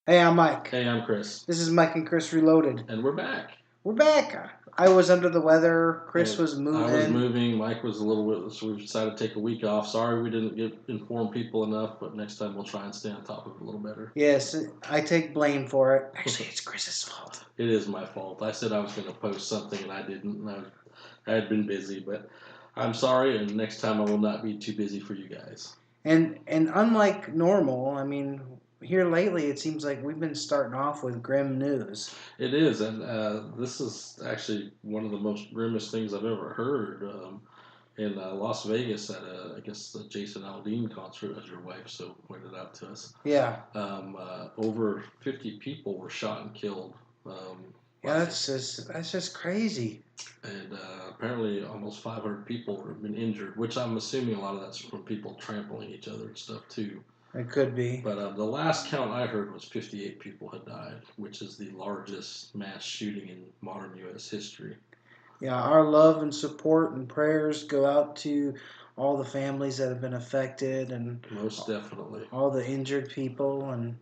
Hey, I'm Mike. Hey, I'm Chris. This is Mike and Chris Reloaded. And we're back. We're back. I was under the weather. Chris And was I was moving. moving. Mike was a little bit, so we decided to take a week off. Sorry we didn't inform people enough, but next time we'll try and stay on top of it a little better. Yes, I take blame for it. Actually, it's Chris's fault. It is my fault. I said I was going to post something and I didn't. And I had been busy, but I'm sorry. And next time I will not be too busy for you guys. And unlike normal, I mean, here lately it seems like we've been starting off with grim news. It is, and this is actually one of the most grimmest things I've ever heard. In Las Vegas at I guess the Jason Aldean concert, as your wife so pointed out to us. Yeah. Over 50 people were shot and killed. Yeah, that's just crazy. And apparently almost 500 people have been injured, which I'm assuming a lot of that's from people trampling each other and stuff too. It could be. But the last count I heard was 58 people had died, which is the largest mass shooting in modern U.S. history. Yeah, our love and support and prayers go out to all the families that have been affected and Most definitely. all the injured people, and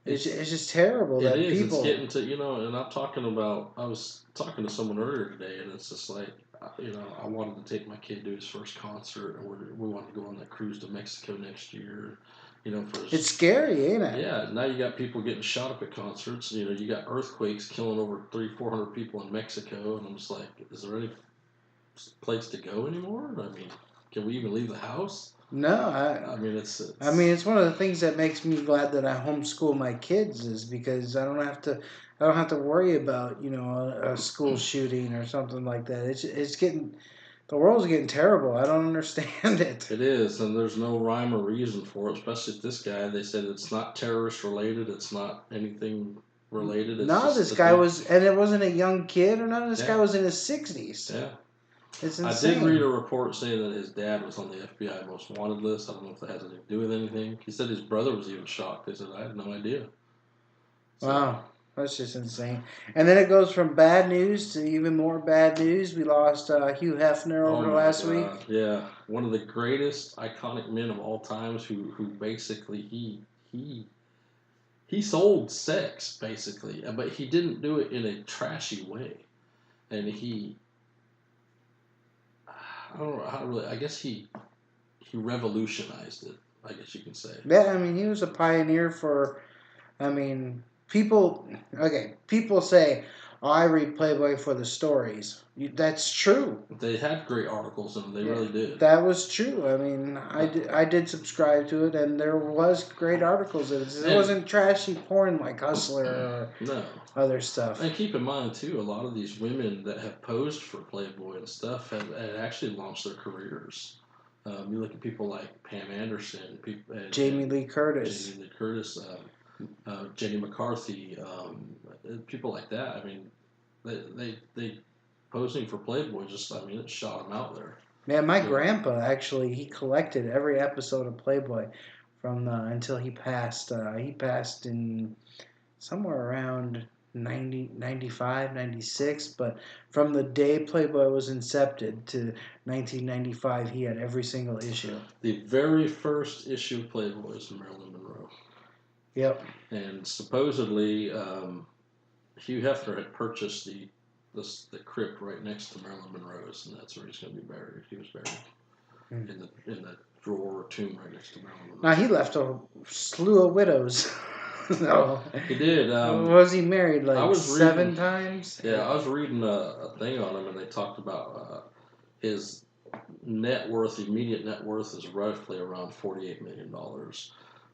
it's just terrible It that is. It's people. getting to and I'm talking about. I was talking to someone earlier today, and it's just like I wanted to take my kid to his first concert, and we wanted to go on that cruise to Mexico next year. For It's his, scary, ain't it? yeah. Now you got people getting shot up at concerts. You got earthquakes killing over 300-400 people in Mexico, and I'm just like, is there any place to go anymore? I mean, can we even leave the house? No, I mean, it's one of the things that makes me glad that I homeschool my kids is because I don't have to worry about a school shooting or something like that. It's getting the world's getting terrible. I don't understand it. It is, and there's no rhyme or reason for it. Especially this guy, they said it's not terrorist related. It's not anything related. It's No, just this the guy dude. was, and it wasn't a young kid or none. This guy Yeah, was in his 60s. yeah. It's I did read insane. a report saying that his dad was on the FBI most wanted list. I don't know if that has anything to do with anything. He said his brother was even shocked. They said I had no idea. So Wow, that's just insane. And then it goes from bad news to even more bad news. We lost Hugh Hefner oh over the my last God, week. yeah, one of the greatest iconic men of all times. Who basically he he sold sex basically, but he didn't do it in a trashy way. And I don't know how really. I guess he revolutionized it. I guess you can say. Yeah, I mean, he was a pioneer for. I mean, people. Okay, people say, "Oh, I read Playboy for the stories." That's true. They had great articles in them. They Yeah, really did. that was true. I mean, Uh, I did subscribe to it, and there was great articles in it. It and wasn't trashy porn like Hustler or no. other stuff. And keep in mind too, a lot of these women that have posed for Playboy and stuff have actually launched their careers. You look at people like Pam Anderson, Jamie and Lee Curtis. Jamie Lee Curtis, Jenny McCarthy, people like that. I mean, they posing for Playboy just I mean it shot them out there. Man, my So grandpa actually he collected every episode of Playboy from until he passed. He passed in somewhere around 90, 95, 96. But from the day Playboy was incepted to 1995, he had every single issue. the very first issue of Playboy is Marilyn Monroe, Yep. and supposedly Hugh Hefner had purchased the crypt right next to Marilyn Monroe's, and that's where he's going to be buried. He was buried Hmm. in the drawer or tomb right next to Marilyn Now Monroe. he left a slew of widows. No. He did. Was he married I like was reading. 7 times? Yeah, I was reading a thing on him, and they talked about his net worth, immediate net worth, is roughly around $48 million.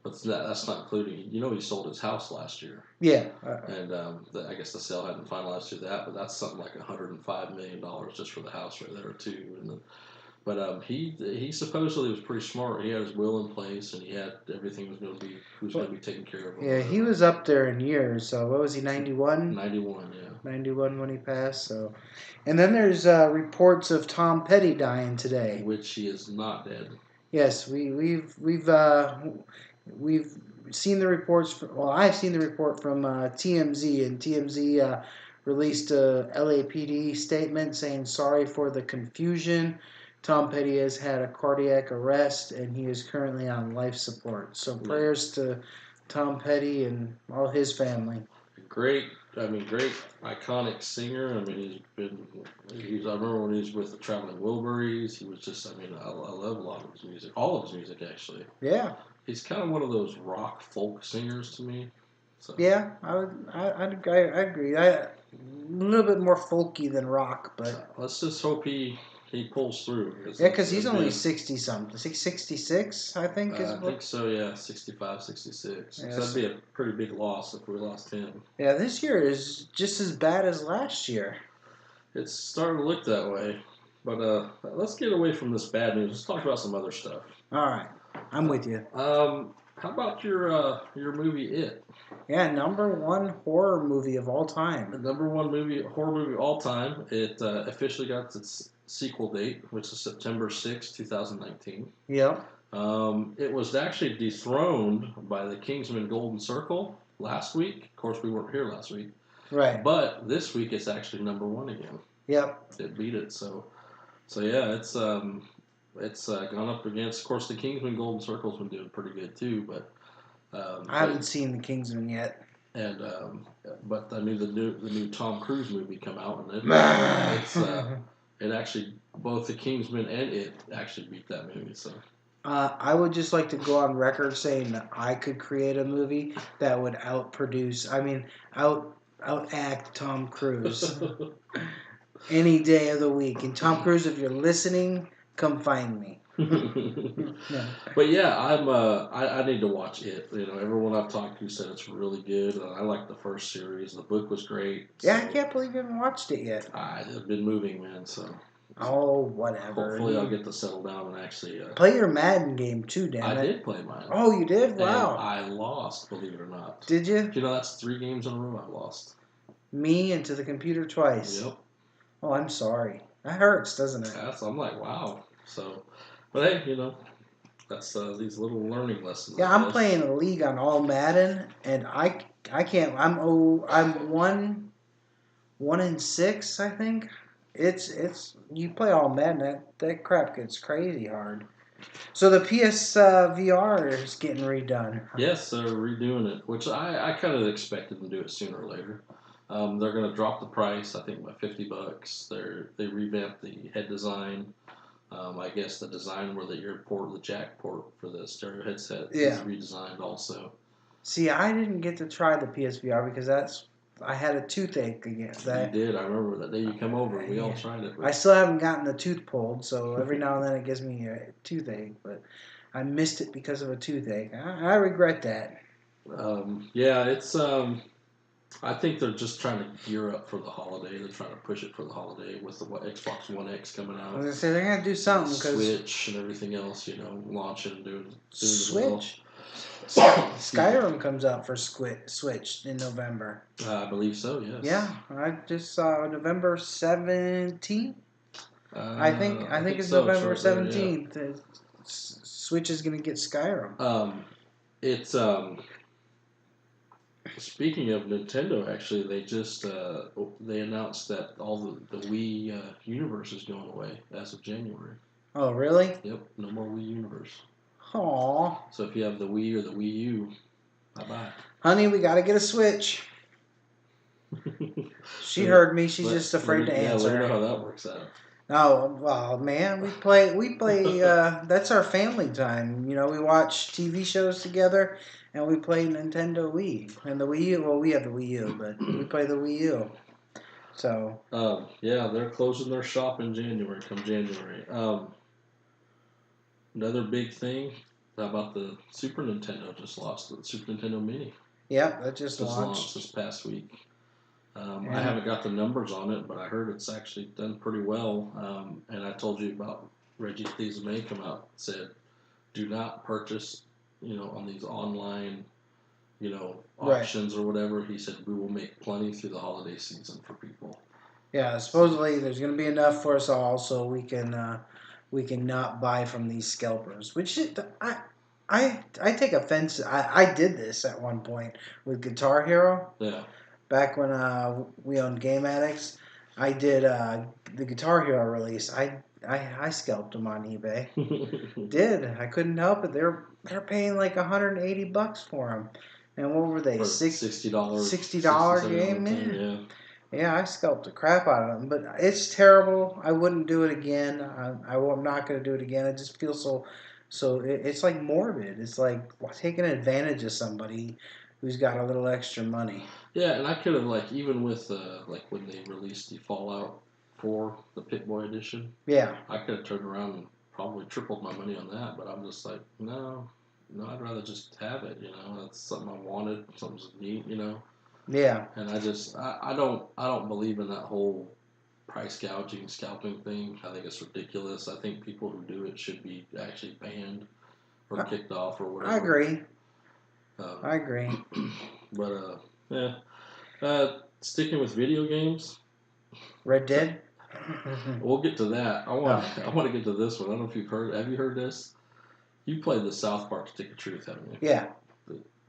But that's not including. He sold his house last year. Yeah. And I guess the sale hadn't finalized through that, but that's something like $105 million just for the house right there too. But he supposedly was pretty smart. He had his will in place, and he had everything was going to be taken care of. Or Yeah, he whatever. was up there in years. So what was he, 91? 91, yeah. 91 when he passed. So, and then there's reports of Tom Petty dying today. Which he is not dead. Yes, we've seen the reports. Well, I've seen the report from TMZ, and TMZ released a LAPD statement saying sorry for the confusion. Tom Petty has had a cardiac arrest, and he is currently on life support. So Yeah. prayers to Tom Petty and all his family. Great, great iconic singer. I remember when he was with the Traveling Wilburys. He was just, I love a lot of his music, all of his music actually. Yeah. He's kind of one of those rock folk singers to me. So. Yeah, I agree. A little bit more folky than rock, but let's just hope he pulls through. Yeah, because he's only 60 something. 66, I think. I think so, yeah, 65, 66. Yeah, so that'd be a pretty big loss if we lost him. Yeah, this year is just as bad as last year. It's starting to look that way. But let's get away from this bad news. Let's talk about some other stuff. All right, I'm with you. How about your movie It? Yeah, #1 horror movie of all time. The #1 horror movie of all time. It officially got its sequel date, which is September 6, 2019. Yep. It was actually dethroned by the Kingsman Golden Circle last week. Of course, we weren't here last week. Right. But this week it's actually #1 again. Yep. It beat it. So yeah, it's gone up against. Of course, the Kingsman Golden Circle's been doing pretty good too, but I haven't seen the Kingsman yet. And but I knew the new Tom Cruise movie come out, and it actually both the Kingsman and it actually beat that movie. So. I would just like to go on record saying that I could create a movie that would outact Tom Cruise any day of the week. And Tom Cruise, if you're listening, come find me. Yeah. But yeah, I need to watch it. Everyone I've talked to said it's really good. I like the first series. The book was great. Yeah, I can't believe you haven't watched it yet. I've been moving, man. So. Oh, whatever. Hopefully, I'll get to settle down and actually play your Madden game too, Dan. I did play mine. Oh, you did? Wow. And I lost, believe it or not. Did you? That's 3 games in a row I lost. Me into the computer twice. Yep. Oh, I'm sorry. That hurts, doesn't it? I'm like, wow. So, but hey, that's these little learning lessons. Yeah, I'm playing a league on all Madden, and I can't. I'm 1-6, I think. It's you play all Madden, that crap gets crazy hard. So the PSVR is getting redone. Yes, they're redoing it, which I kind of expected them to do it sooner or later. They're going to drop the price, I think, by $50. They revamped the head design. I guess the design where the jack port for the stereo headset is redesigned also. See, I didn't get to try the PSVR because I had a toothache again. You did. I remember that day you come over. We all tried it. I still haven't gotten the tooth pulled, so every now and then it gives me a toothache. But I missed it because of a toothache. I regret that. Yeah, it's. I think they're just trying to gear up for the holiday. They're trying to push it for the holiday with the Xbox One X coming out. I was gonna say they're gonna do something because Switch and everything else, launching and doing Switch. Skyrim comes out for Switch in November. I believe so. Yes. Yeah, I just saw November 17th. I think it's so, November 17th. Yeah. Switch is gonna get Skyrim. It's Speaking of Nintendo, actually, they just they announced that all the Wii universe is going away as of January. Oh, really? Yep, no more Wii universe. Aww. So if you have the Wii or the Wii U, bye-bye. Honey, we gotta get a Switch. She heard me. She's just afraid to answer. Let me know how that works out. Oh, well, man, we play. That's our family time. We watch TV shows together, and we play Nintendo Wii and the Wii U. Well, we have the Wii U, but we play the Wii U. So. Yeah, they're closing their shop in January. Come January. Another big thing about the Super Nintendo just lost the Super Nintendo Mini. Yep, that just launched this past week. I haven't got the numbers on it, but I heard it's actually done pretty well. And I told you about Reggie Fils-Aimé come out and said, do not purchase, on these online, auctions or whatever. He said, we will make plenty through the holiday season for people. Yeah, supposedly there's going to be enough for us all so we can not buy from these scalpers. Which I take offense. I did this at one point with Guitar Hero. Yeah. Back when we owned Game Addicts, I did the Guitar Hero release. I scalped them on eBay. I couldn't help it. They're paying like $180 for them, And what were they? For $60. $60 game, thing, man. Yeah, I scalped the crap out of them, but it's terrible. I wouldn't do it again. I'm not going to do it again. I just feel it's like morbid. It's like taking advantage of somebody who's got a little extra money. Yeah, and I could have even with when they released the Fallout 4, the Pip-Boy edition. Yeah, I could have turned around and probably tripled my money on that, but I'm just like, no, I'd rather just have it. That's something I wanted, something's neat. Yeah. And I don't believe in that whole price gouging, scalping thing. I think it's ridiculous. I think people who do it should be actually banned or kicked off or whatever. I agree. I agree. But yeah. Sticking with video games. Red Dead. We'll get to that. I want to get to this one. I don't know if you've heard. Have you heard this? You played the South Park Stick of Truth, haven't you? Yeah.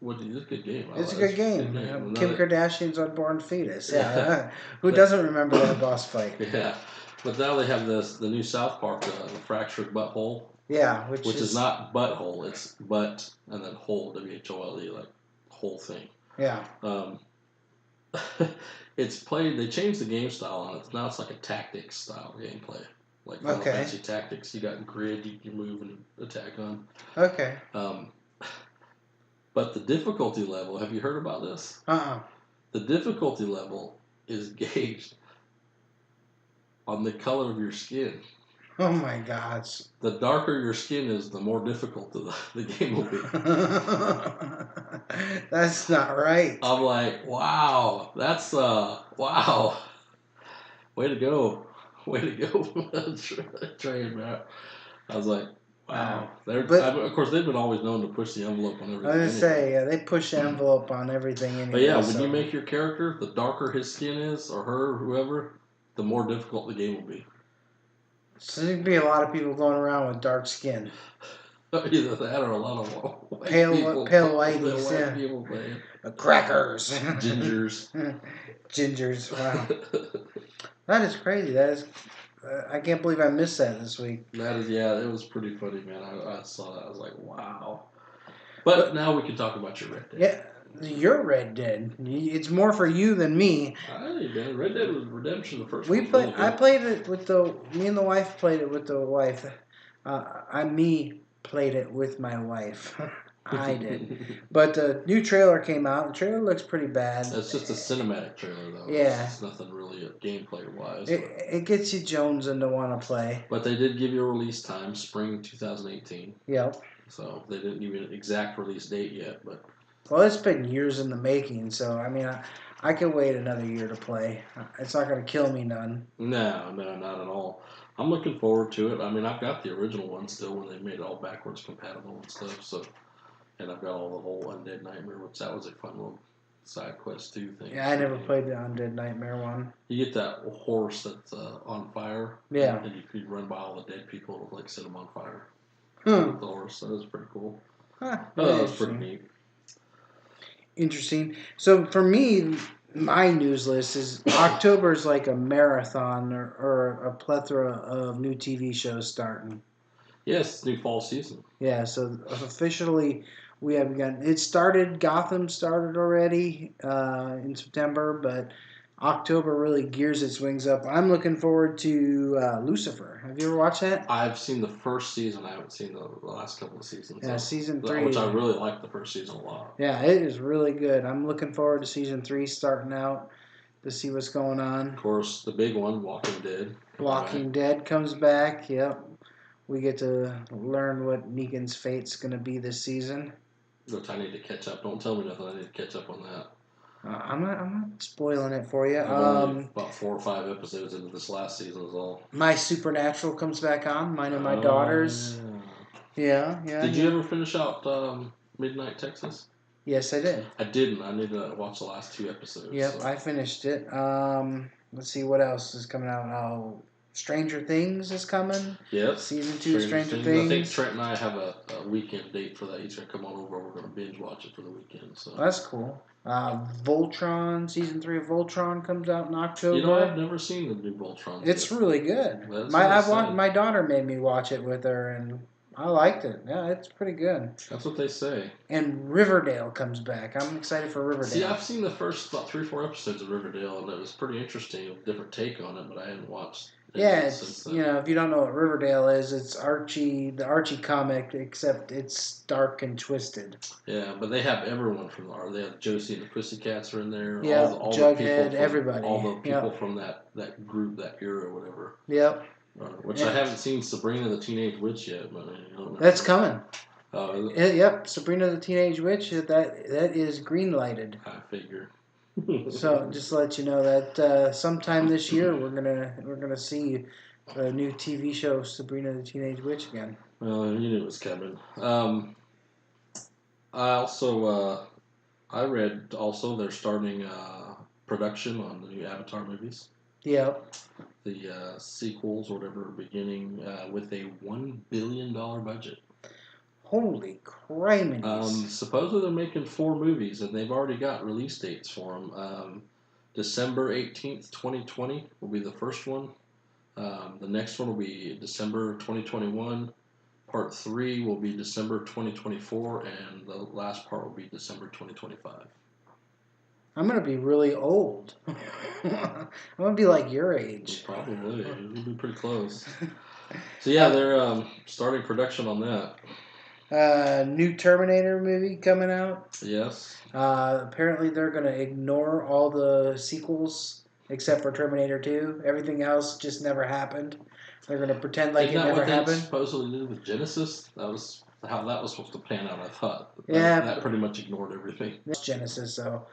It's a good game. It's a good game. Kim Kardashian's unborn fetus. Yeah. Who doesn't remember that boss fight? Yeah. But now they have the new South Park, the Fractured Butthole. Yeah, which is not butthole. It's butt and then hole, WHOLE, like whole thing. Yeah. It's played. They changed the game style on it. Now it's like a tactics style gameplay, like Final Fantasy Tactics. You got grid you can move and attack on. Okay. But the difficulty level. Have you heard about this? The difficulty level is gauged on the color of your skin. Oh my gosh. The darker your skin is, the more difficult the game will be. That's not right. I'm like, wow, that's wow. Way to go. Trey, man. I was like, wow. Of course, they've been always known to push the envelope on everything. I was gonna say, yeah, they push the envelope on everything anyway. But yeah, when you make your character, the darker his skin is, or her, whoever, the more difficult the game will be. So there'd be a lot of people going around with dark skin. Either that or a lot of white pale whiteies, yeah. People playing. Crackers. Gingers. Gingers, wow. That is crazy. That is... I can't believe I missed that this week. It was pretty funny, man. I saw that. I was like, wow. But now we can talk about your Red Dead. Yeah. You're Red Dead. It's more for you than me. Man, Red Dead Redemption, the first one. I played it with me and the wife played it with the wife. Played it with my wife. I did. But the new trailer came out. The trailer looks pretty bad. It's just a cinematic trailer, though. Yeah. It's nothing really gameplay-wise. It gets you jonesing to want to play. But they did give you a release time, spring 2018. Yep. So they didn't give you an exact release date yet, but... Well, it's been years in the making, so, I mean, I could wait another year to play. It's not going to kill me none. No, not at all. I'm looking forward to it. I mean, I've got the original one still when they made it all backwards compatible and stuff, so... And I've got all the whole Undead Nightmare, which that was a fun little side quest too thing. Yeah, I never played the Undead Nightmare one. You get that horse that's on fire. Yeah. And you could run by all the dead people to set them on fire. The horse. That was pretty cool. That was pretty neat. Interesting. So for me, my news list is October's like a marathon or a plethora of new TV shows starting. Yes, new fall season. Yeah, so officially we have begun. Gotham started already in September, but October really gears its wings up. I'm looking forward to Lucifer. Have you ever watched that? I've seen the first season. I haven't seen the last couple of seasons. Yeah, season 3. Which I really liked the first season a lot. Yeah, it is really good. I'm looking forward to season 3 starting out to see what's going on. Of course, the big one, Walking Dead. Walking Dead comes back, yep. We get to learn what Negan's fate's going to be this season. Which I need to catch up. Don't tell me nothing. I need to catch up on that. I'm not spoiling it for you. About 4 or 5 episodes into this last season is all. My Supernatural comes back on. Mine and my daughters. Yeah. Did you ever finish out Midnight Texas? Yes, I did. I didn't. I need to watch the last 2 episodes. Yep, so. I finished it. Let's see what else is coming out. Stranger Things is coming. Yep. Season 2 Stranger Things. I think Trent and I have a weekend date for that. He's going to come on over. We're going to binge watch it for the weekend. So that's cool. Voltron, Season 3 of Voltron comes out in October. I've never seen the new Voltron. It's really good. My daughter made me watch it with her, and I liked it. Yeah, it's pretty good. That's what they say. And Riverdale comes back. I'm excited for Riverdale. See, I've seen the first about 3 or 4 episodes of Riverdale, and it was pretty interesting, a different take on it, but I hadn't watched it Yeah, since it's then. if you don't know what Riverdale is, it's Archie, the Archie comic, except it's dark and twisted. Yeah, but they have everyone from they have Josie and the Pussycats are in there. Yeah, All the people Jughead, from everybody. all the people Yep. from that group, that era, whatever. Yep. Which I haven't seen Sabrina the Teenage Witch yet, but I don't know. That's coming. Oh, is it? Yep, Sabrina the Teenage Witch. That is green lighted. I figure. So just to let you know that sometime this year we're gonna see the new TV show Sabrina the Teenage Witch again. Well, you knew it was coming. I also I read also they're starting production on the new Avatar movies. Yep. The sequels or whatever, beginning with a $1 billion budget. Holy criminies. Supposedly they're making 4 movies, and they've already got release dates for them. December 18th, 2020 will be the first one. The next one will be December 2021. Part 3 will be December 2024, and the last part will be December 2025. I'm gonna be really old. I'm gonna be like your age. Probably. It'll be pretty close. So yeah, they're starting production on that. New Terminator movie coming out. Yes. Apparently they're gonna ignore all the sequels except for Terminator 2. Everything else just never happened. They're gonna pretend like it never happened. Supposedly did with Genesis. That was how that was supposed to pan out. I thought. Yeah. That pretty much ignored everything. That's Genesis though,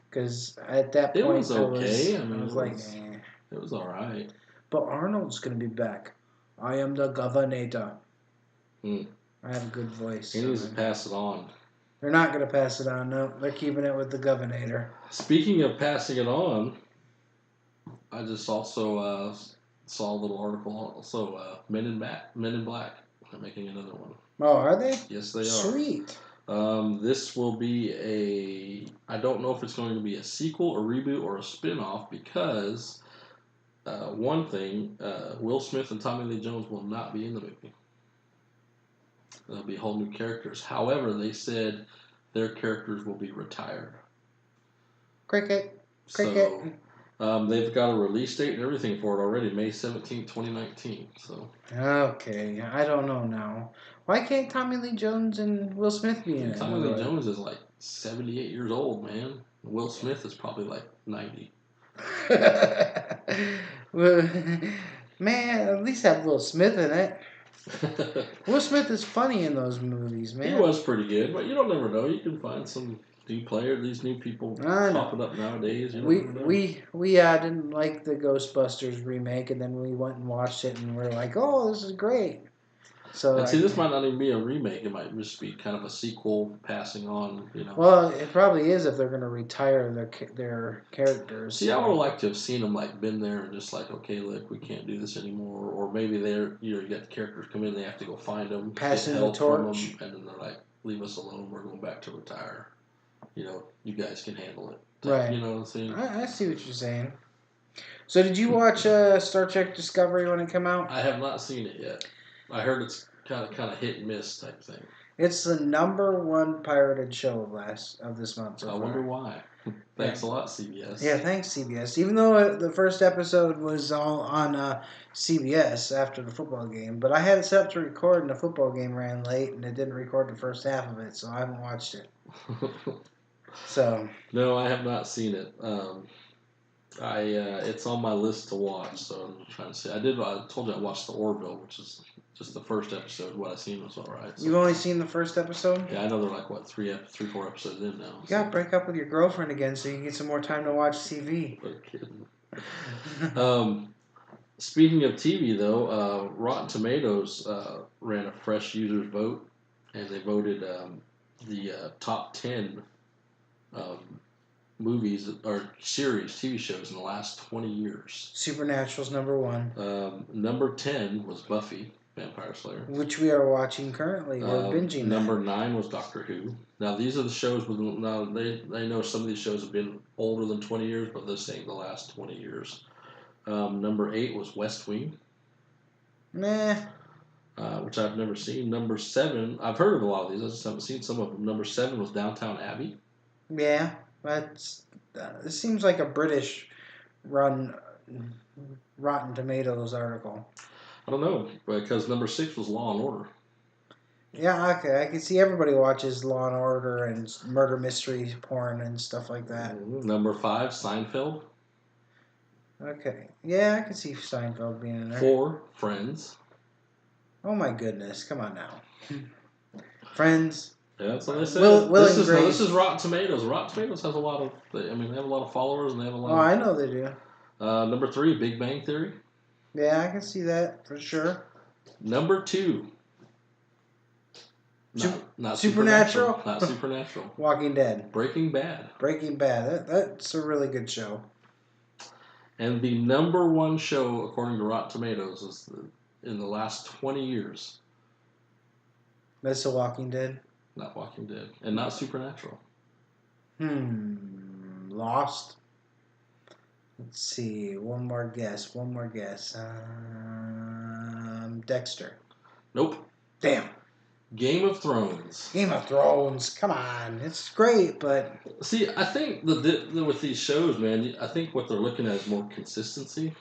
because at that point it was okay. I was like, eh. It was all right. But Arnold's gonna be back. I am the governor. I have a good voice. He needs to pass it on. They're not going to pass it on. No, they're keeping it with the governor. Speaking of passing it on, I just also saw a little article. Also, Men in Black. They're making another one. Oh, are they? Yes, they are. Sweet. This will be I don't know if it's going to be a sequel, a reboot, or a spin-off because one thing, Will Smith and Tommy Lee Jones will not be in the movie. There'll be whole new characters. However, they said their characters will be retired. Cricket. So, they've got a release date and everything for it already, May 17th, 2019. So. Okay, I don't know now. Why can't Tommy Lee Jones and Will Smith be in it? Tommy Lee Jones is like 78 years old, man. Will Smith is probably like 90. Man, at least have Will Smith in it. Will Smith is funny in those movies, man. He was pretty good, but you don't never know. You can find some new player, these new people popping up nowadays. We didn't like the Ghostbusters remake, and then we went and watched it, and we're like, "Oh, this is great." So and see, this might not even be a remake. It might just be kind of a sequel, passing on. Well, it probably is if they're going to retire their characters. See, I would like to have seen them been there and just okay, look, we can't do this anymore. Or maybe you get the characters come in, they have to go find them, passing the torch, and then they're like, leave us alone. We're going back to retire. You guys can handle it. Right. You know what I'm saying? I see what you're saying. So did you watch Star Trek Discovery when it came out? I have not seen it yet. I heard it's kind of hit and miss type thing. It's the #1 pirated show of this month. So I wonder why. Thanks a lot, CBS. Yeah, thanks CBS. Even though the first episode was all on CBS after the football game, but I had it set up to record, and the football game ran late, and it didn't record the first half of it, so I haven't watched it. So. No, I have not seen it. It's on my list to watch, so I'm trying to see. I told you I watched the Orville, which is just the first episode. What I seen was all right. So. You've only seen the first episode? Yeah, I know they're like 3, 4 episodes in now. You gotta break up with your girlfriend again so you can get some more time to watch TV. No kidding. Speaking of TV, though, Rotten Tomatoes ran a fresh users vote, and they voted the top 10 movies or series, TV shows in the last 20 years. Supernatural's #1. Number 10 was Buffy, Vampire Slayer. Which we are watching currently. We're binging Number 9 was Doctor Who. Now, these are the shows, they know some of these shows have been older than 20 years, but they're saying the last 20 years. Number 8 was West Wing. Meh. which I've never seen. Number 7, I've heard of a lot of these. I just haven't seen some of them. Number 7 was Downtown Abbey. Yeah, that's. It seems like a British run Rotten Tomatoes article. I don't know, because number 6 was Law and Order. Yeah, okay. I can see everybody watches Law and Order and murder mystery porn and stuff like that. Number 5, Seinfeld. Okay. Yeah, I can see Seinfeld being in there. 4, Friends. Oh my goodness! Come on now, Friends. Yeah, that's what they say. This is Rotten Tomatoes. Rotten Tomatoes has a lot of. They have a lot of followers, and they have a lot. Oh, I know they do. Number 3, Big Bang Theory. Yeah, I can see that for sure. Number 2. Not Supernatural. Not Supernatural. Walking Dead. Breaking Bad. Breaking Bad. That's a really good show. And the number 1 show, according to Rotten Tomatoes, is in the last 20 years. That's The Walking Dead. Not Walking Dead, and not Supernatural. Lost. Let's see. One more guess. Dexter. Nope. Damn. Game of Thrones. Game of Thrones. Come on. It's great, but... See, I think with these shows, man, I think what they're looking at is more consistency.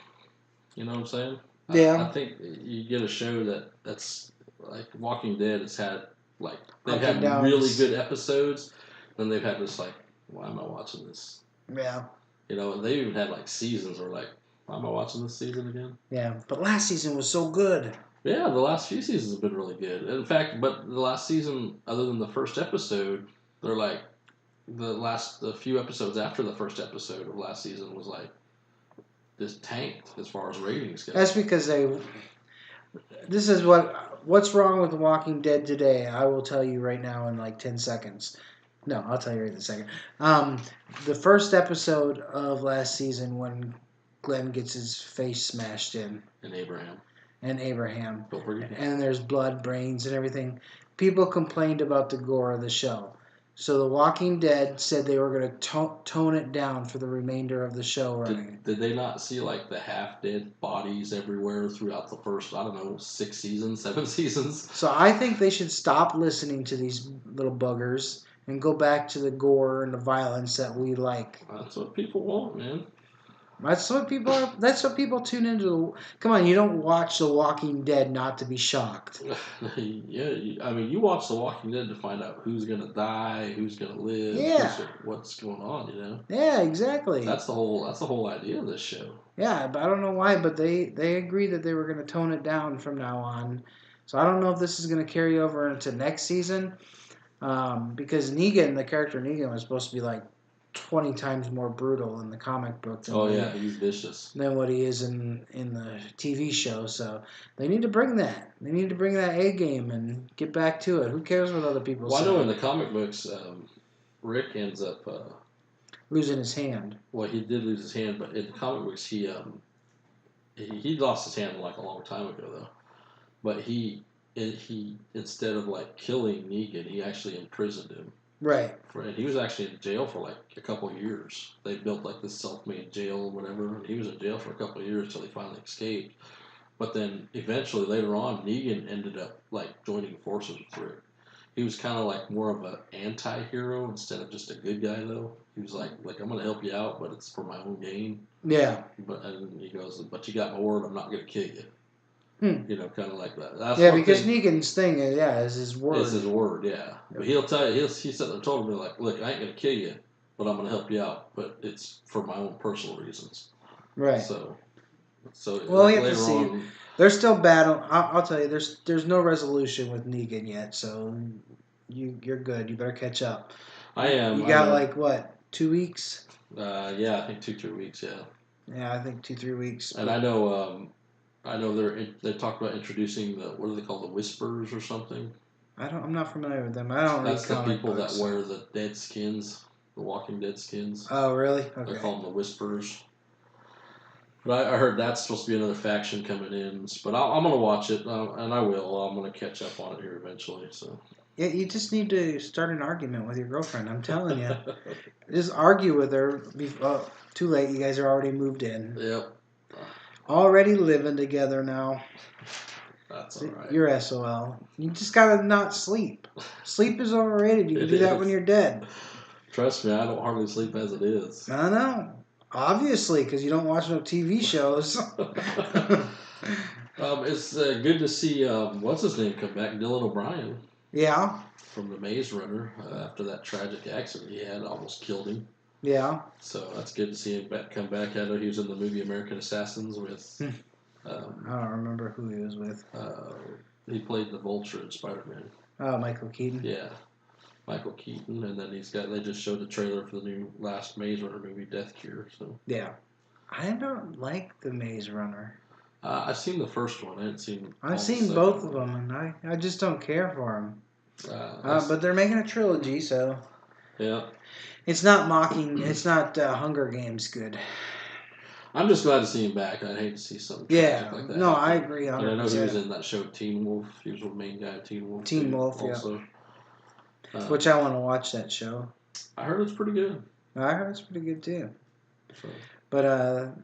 You know what I'm saying? Yeah. I think you get a show that's like Walking Dead has had, like, they've had really good episodes, then they've had this, like, why am I watching this? Yeah. You know, and they even had, like, seasons where, like, why am I watching this season again? Yeah, but last season was so good. Yeah, the last few seasons have been really good. In fact, but the last season, other than the first episode, they're like the few episodes after the first episode of last season was like just tanked as far as ratings go. That's because this is what's wrong with The Walking Dead today. I will tell you right now in like 10 seconds. No, I'll tell you right in a second. The first episode of last season when Glenn gets his face smashed in. And Abraham. And there's blood, brains, and everything. People complained about the gore of the show. So The Walking Dead said they were going to tone it down for the remainder of the show running. Did they not see like the half-dead bodies everywhere throughout the first, 6 seasons, 7 seasons? So I think they should stop listening to these little buggers and go back to the gore and the violence that we like. That's what people want, man. That's what people tune into. Come on, you don't watch The Walking Dead not to be shocked. Yeah, you watch The Walking Dead to find out who's gonna die, who's gonna live, what's going on, you know. Yeah, exactly. That's the whole idea of this show. Yeah, but I don't know why, but they agreed that they were gonna tone it down from now on. So I don't know if this is gonna carry over into next season, because the character Negan, was supposed to be like 20 times more brutal in the comic book he's vicious than what he is in the TV show. So they need to bring that. They need to bring that A game and get back to it. Who cares what other people say? I know in the comic books, Rick ends up losing his hand. Well, he did lose his hand, but in the comic books, he lost his hand like a long time ago, though. But he instead of like killing Negan, he actually imprisoned him. Right. And he was actually in jail for like a couple of years. They built like this self-made jail or whatever. And he was in jail for a couple of years until he finally escaped. But then eventually later on, Negan ended up like joining forces with Rick. He was kind of like more of an anti-hero instead of just a good guy, though. He was like I'm going to help you out, but it's for my own gain. Yeah. And he goes, but you got my word, I'm not going to kill you. You know, kind of like that. That's because Negan's thing is his word. It's his word, yeah. But he'll tell you, he said and told me, like, look, I ain't going to kill you, but I'm going to help you out, but it's for my own personal reasons. Right. So well, like we have to see. On, they're still battling. I'll tell you, there's no resolution with Negan yet, so you're good. You better catch up. I am. You got like, what, 2 weeks? Yeah, I think 2-3 weeks, yeah. Yeah, I think 2-3 weeks. And I know they talked about introducing what are they called, the Whisperers or something. I'm not familiar with them. I don't. That's the people that wear the dead skins, the Walking Dead skins. Oh, really? Okay. They're called the Whisperers. But I heard that's supposed to be another faction coming in. But I'm gonna watch it, and I will. I'm gonna catch up on it here eventually. So. Yeah, you just need to start an argument with your girlfriend. I'm telling you, just argue with her. Too late. You guys are already moved in. Yep. Already living together now. That's all right. You're SOL. You just gotta not sleep. Sleep is overrated. You can do that when you're dead. Trust me, I don't hardly sleep as it is. I know. Obviously, because you don't watch no TV shows. It's good to see, what's his name, come back, Dylan O'Brien. Yeah. From the Maze Runner, after that tragic accident he had, almost killed him. Yeah. So that's good to see him come back. I know he was in the movie American Assassins with. I don't remember who he was with. He played the Vulture in Spider-Man. Oh, Michael Keaton. Yeah, Michael Keaton, and then they just showed the trailer for the new last Maze Runner movie, Death Cure. So yeah, I don't like the Maze Runner. I've seen the first one. I haven't seen. I've seen both of them, and I just don't care for them. But they're making a trilogy, so yeah, it's not mocking. It's not Hunger Games good. I'm just glad to see him back. I'd hate to see something tragic like that. No, I agree 100%. And I know he was in that show Teen Wolf. He was the main guy in Teen Wolf. Teen Wolf, also. Yeah. Which I want to watch that show. I heard it's pretty good. I heard it's pretty good too. So. But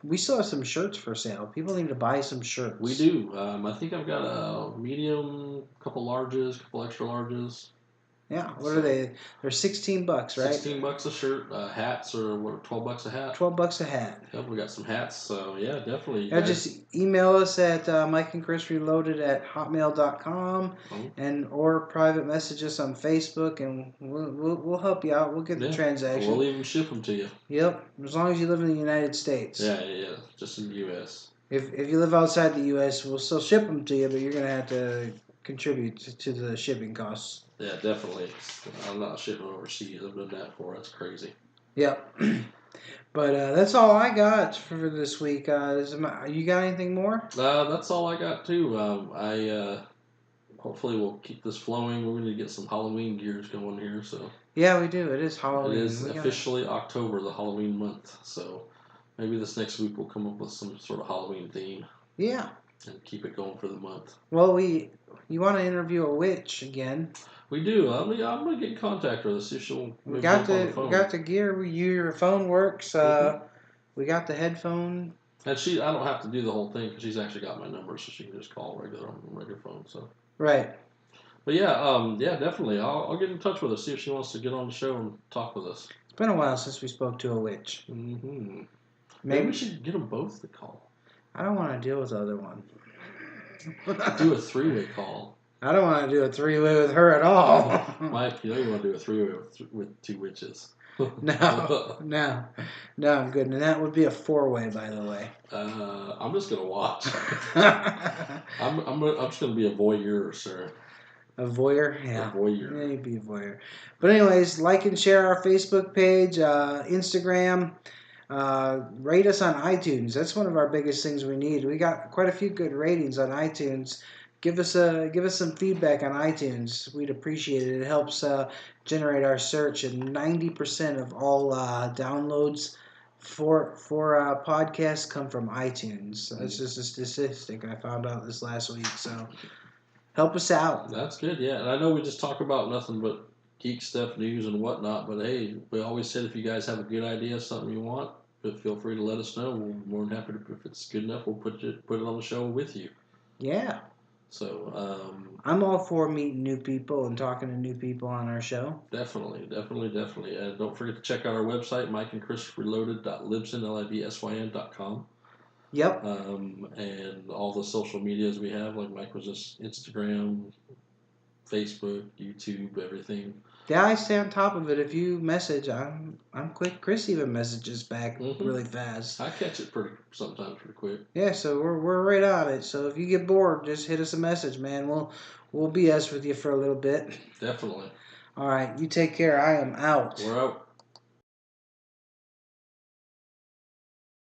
we still have some shirts for sale. People need to buy some shirts. We do. I think I've got a medium, a couple larges, a couple extra larges. Yeah, what are they? They're $16, right? $16 a shirt. Hats are what? $12 a hat. $12 a hat. Yep, we got some hats. So yeah, definitely. Yeah, just email us at MikeandChrisReloaded@hotmail.com, or private message us on Facebook, and we'll help you out. We'll get the transaction. We'll even ship them to you. Yep, as long as you live in the United States. Yeah, just in the U.S. If you live outside the U.S., we'll still ship them to you, but you're gonna have to contribute to the shipping costs. Yeah, definitely. I'm not shipping overseas. I've done that before. That's crazy. Yep. But that's all I got for this week. You got anything more? That's all I got too. Hopefully we'll keep this flowing. We're going to get some Halloween gears going here. So yeah, we do. It is Halloween. It is officially October, the Halloween month. So maybe this next week we'll come up with some sort of Halloween theme. Yeah. And keep it going for the month. Well, you want to interview a witch again? We do. I'm gonna get in contact with her. See if she'll. We got the gear. Your phone works. We got the headphone. And I don't have to do the whole thing because she's actually got my number, so she can just call on regular phone. So. Right. But yeah, definitely. I'll get in touch with her. See if she wants to get on the show and talk with us. It's been a while since we spoke to a witch. Mm-hmm. Maybe we should get them both to call. I don't want to deal with the other one. Do a 3-way call. I don't want to do a 3-way with her at all. Mike, you know you want to do a 3-way with 2 witches. No, I'm good. And that would be a 4-way, by the way. I'm just gonna watch. I'm just gonna be a voyeur, sir. A voyeur? Yeah. A voyeur. Yeah, you'd be a voyeur. But anyways, like and share our Facebook page, Instagram. Rate us on iTunes. That's one of our biggest things we need. We got quite a few good ratings on iTunes. Give us some feedback on iTunes. We'd appreciate it. It helps generate our search, and 90% of all downloads for podcasts come from iTunes. That's just a statistic I found out this last week. So help us out. That's good. Yeah, and I know we just talk about nothing but geek stuff, news, and whatnot. But hey, we always said if you guys have a good idea, something you want, feel free to let us know. We're more than happy to. If it's good enough, we'll put it on the show with you. Yeah. So I'm all for meeting new people and talking to new people on our show. Definitely. And don't forget to check out our website, mikeandchrisreloaded.libsyn.com. Yep. And all the social medias we have, like Mike was just Instagram, Facebook, YouTube, everything. Yeah, I stay on top of it. If you message, I'm quick. Chris even messages back really fast. I catch it sometimes pretty quick. Yeah, so we're right on it. So if you get bored, just hit us a message, man. We'll BS with you for a little bit. Definitely. All right, you take care. I am out. We're out.